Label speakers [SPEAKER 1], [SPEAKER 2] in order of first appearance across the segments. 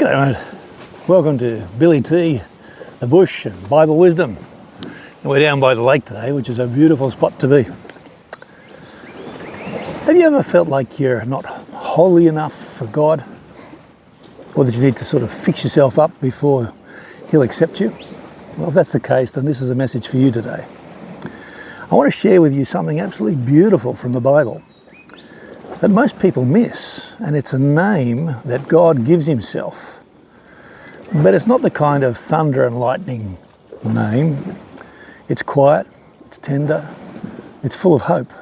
[SPEAKER 1] G'day mate, welcome to Billy T, the bush and Bible wisdom. And we're down by the lake today, which is a beautiful spot to be. Have you ever felt like you're not holy enough for God? Or that you need to sort of fix yourself up before He'll accept you? Well, if that's the case, then this is a message for you today. I want to share with you something absolutely beautiful from the Bible that most people miss, and it's a name that God gives Himself. But it's not the kind of thunder and lightning name. It's quiet, it's tender, it's full of hope.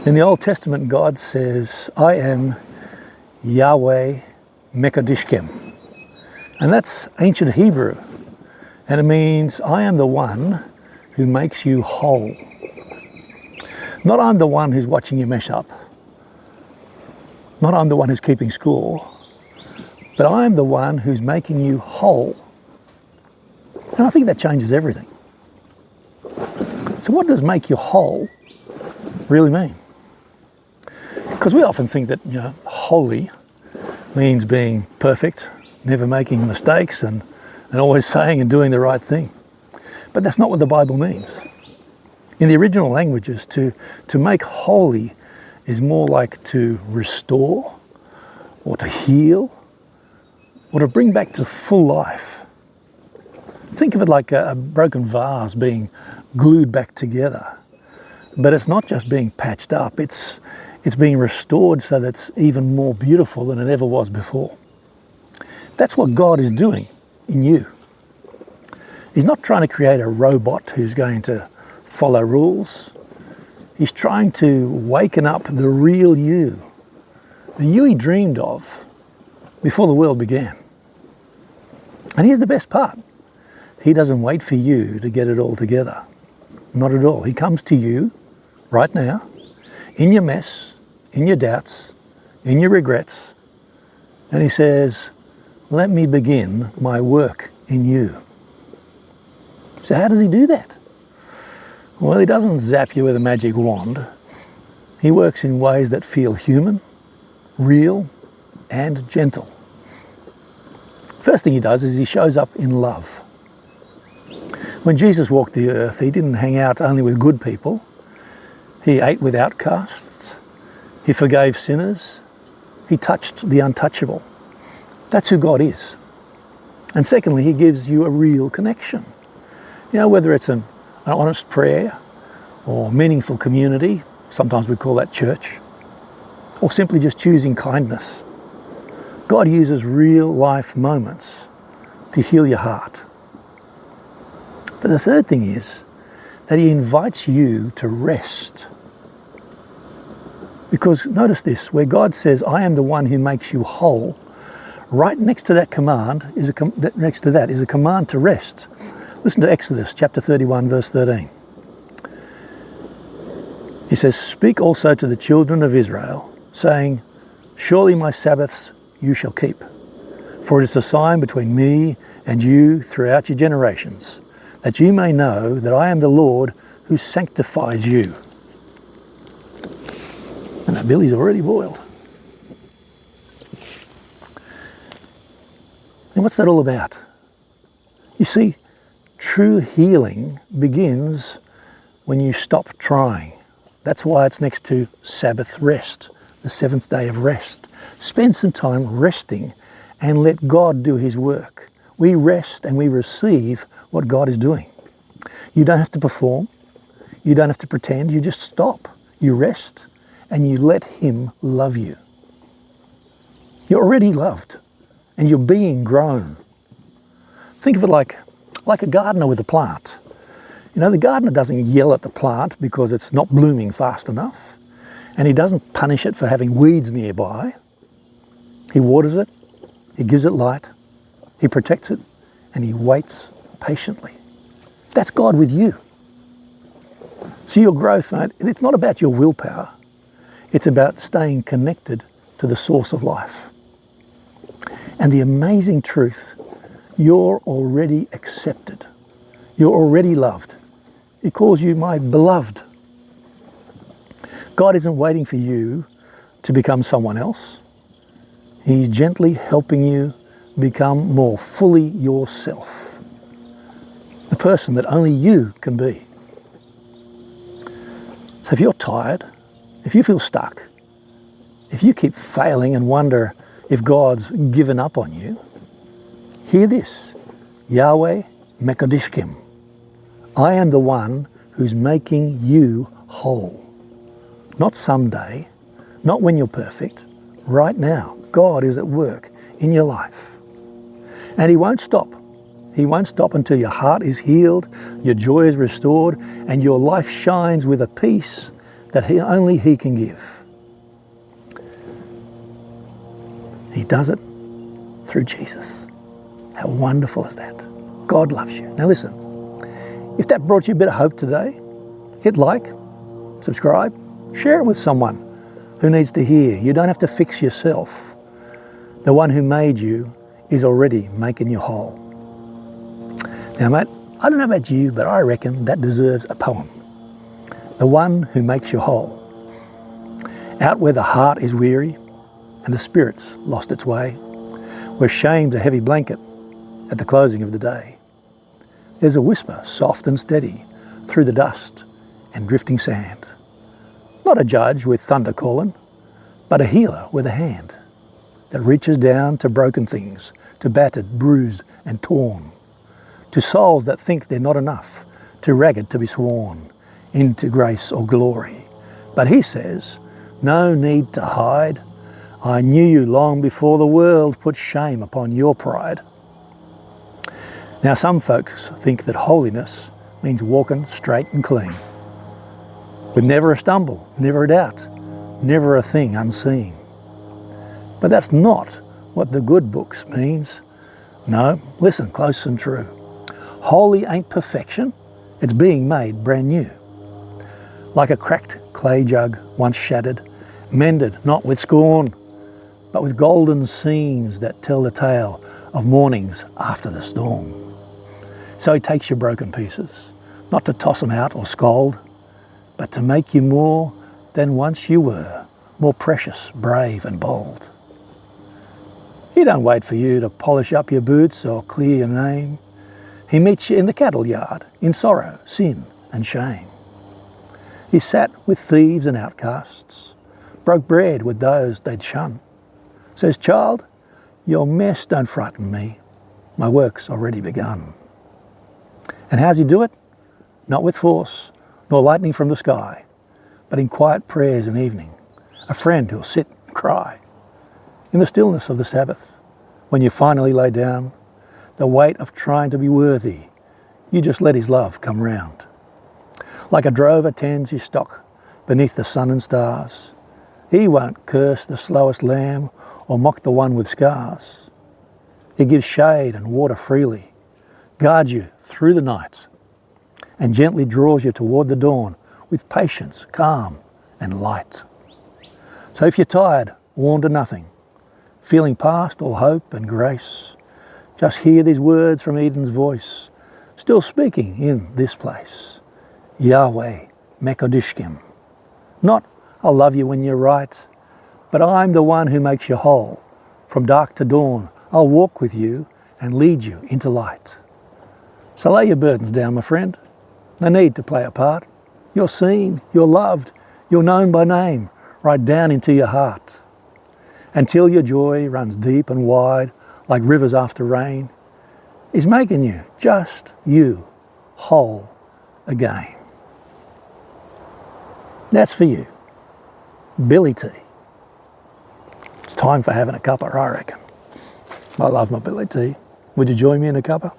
[SPEAKER 1] In the Old Testament, God says, I am YHWH Mekoddishkem. And that's ancient Hebrew. And it means, I am the one who makes you whole. Not I'm the one who's watching you mess up. Not I'm the one who's keeping score. But I am the one who's making you whole. And I think that changes everything. So what does make you whole really mean? Because we often think that, holy means being perfect, never making mistakes, and always saying and doing the right thing. But that's not what the Bible means. In the original languages, to make holy is more like to restore, or to heal, or to bring back to full life. Think of it like a broken vase being glued back together. But it's not just being patched up, it's being restored so that it's even more beautiful than it ever was before. That's what God is doing in you. He's not trying to create a robot who's going to follow rules. He's trying to waken up the real you, the you He dreamed of before the world began. And here's the best part. He doesn't wait for you to get it all together. Not at all. He comes to you right now, in your mess, in your doubts, in your regrets, and He says, let me begin my work in you. So how does He do that? Well, He doesn't zap you with a magic wand. He works in ways that feel human, real, and gentle. First thing He does is He shows up in love. When Jesus walked the earth, He didn't hang out only with good people. He ate with outcasts. He forgave sinners. He touched the untouchable. That's who God is. And secondly, He gives you a real connection. Whether it's an honest prayer or meaningful community, sometimes we call that church, or simply just choosing kindness. God uses real life moments to heal your heart. But the third thing is that He invites you to rest. Because notice this, where God says, I am the one who makes you whole, right next to that command is a command to rest. Listen to Exodus chapter 31, verse 13. He says, speak also to the children of Israel, saying, surely my Sabbaths you shall keep, for it is a sign between me and you throughout your generations, that you may know that I am the Lord who sanctifies you. And that billy's already boiled. And what's that all about? You see, true healing begins when you stop trying. That's why it's next to Sabbath rest, the seventh day of rest. Spend some time resting and let God do His work. We rest and we receive what God is doing. You don't have to perform. You don't have to pretend. You just stop. You rest and you let Him love you. You're already loved and you're being grown. Think of it like a gardener with a plant. The gardener doesn't yell at the plant because it's not blooming fast enough, and he doesn't punish it for having weeds nearby. He waters it, he gives it light, he protects it, and he waits patiently. That's God with you. See, your growth, mate, it's not about your willpower. It's about staying connected to the source of life. And the amazing truth, you're already accepted. You're already loved. He calls you my beloved. God isn't waiting for you to become someone else. He's gently helping you become more fully yourself, the person that only you can be. So if you're tired, if you feel stuck, if you keep failing and wonder if God's given up on you, hear this: YHWH Mekoddishkem. I am the one who's making you whole. Not someday, not when you're perfect. Right now, God is at work in your life. And He won't stop. He won't stop until your heart is healed, your joy is restored, and your life shines with a peace that only He can give. He does it through Jesus. How wonderful is that? God loves you. Now listen, if that brought you a bit of hope today, hit like, subscribe, share it with someone who needs to hear. You don't have to fix yourself. The one who made you is already making you whole. Now mate, I don't know about you, but I reckon that deserves a poem. The one who makes you whole. Out where the heart is weary and the spirit's lost its way, where shame's a heavy blanket at the closing of the day, there's a whisper soft and steady through the dust and drifting sand. Not a judge with thunder calling, but a healer with a hand that reaches down to broken things, to battered, bruised and torn, to souls that think they're not enough, too ragged to be sworn into grace or glory. But He says, no need to hide. I knew you long before the world put shame upon your pride. Now some folks think that holiness means walking straight and clean, with never a stumble, never a doubt, never a thing unseen. But that's not what the good books means. No, listen close and true. Holy ain't perfection, it's being made brand new. Like a cracked clay jug once shattered, mended not with scorn, but with golden seams that tell the tale of mornings after the storm. So He takes your broken pieces, not to toss them out or scold, but to make you more than once you were, more precious, brave and bold. He don't wait for you to polish up your boots or clear your name. He meets you in the cattle yard, in sorrow, sin and shame. He sat with thieves and outcasts, broke bread with those they'd shun. Says, child, your mess don't frighten me. My work's already begun. And how's He do it? Not with force, nor lightning from the sky, but in quiet prayers and evening, a friend who'll sit and cry. In the stillness of the Sabbath, when you finally lay down, the weight of trying to be worthy, you just let His love come round. Like a drover tends his stock beneath the sun and stars, He won't curse the slowest lamb or mock the one with scars. He gives shade and water freely, guards you through the night, and gently draws you toward the dawn with patience, calm and light. So if you're tired, worn to nothing, feeling past all hope and grace, just hear these words from Eden's voice, still speaking in this place. YHWH Mekoddishkem. Not, I'll love you when you're right, but I'm the one who makes you whole. From dark to dawn, I'll walk with you and lead you into light. So lay your burdens down, my friend. No need to play a part. You're seen, you're loved, you're known by name, right down into your heart. Until your joy runs deep and wide, like rivers after rain, He's making you, just you, whole again. That's for you. Billy T. It's time for having a cuppa, I reckon. I love my Billy T. Would you join me in a cuppa?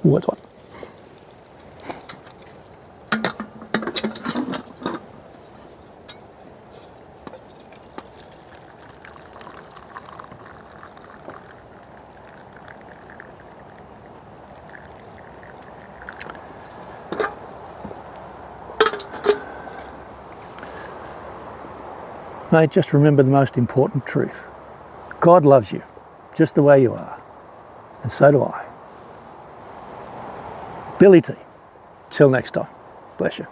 [SPEAKER 1] Ooh, what's one? Mate, just remember the most important truth. God loves you just the way you are, and so do I. Billy T. Till next time. Bless you.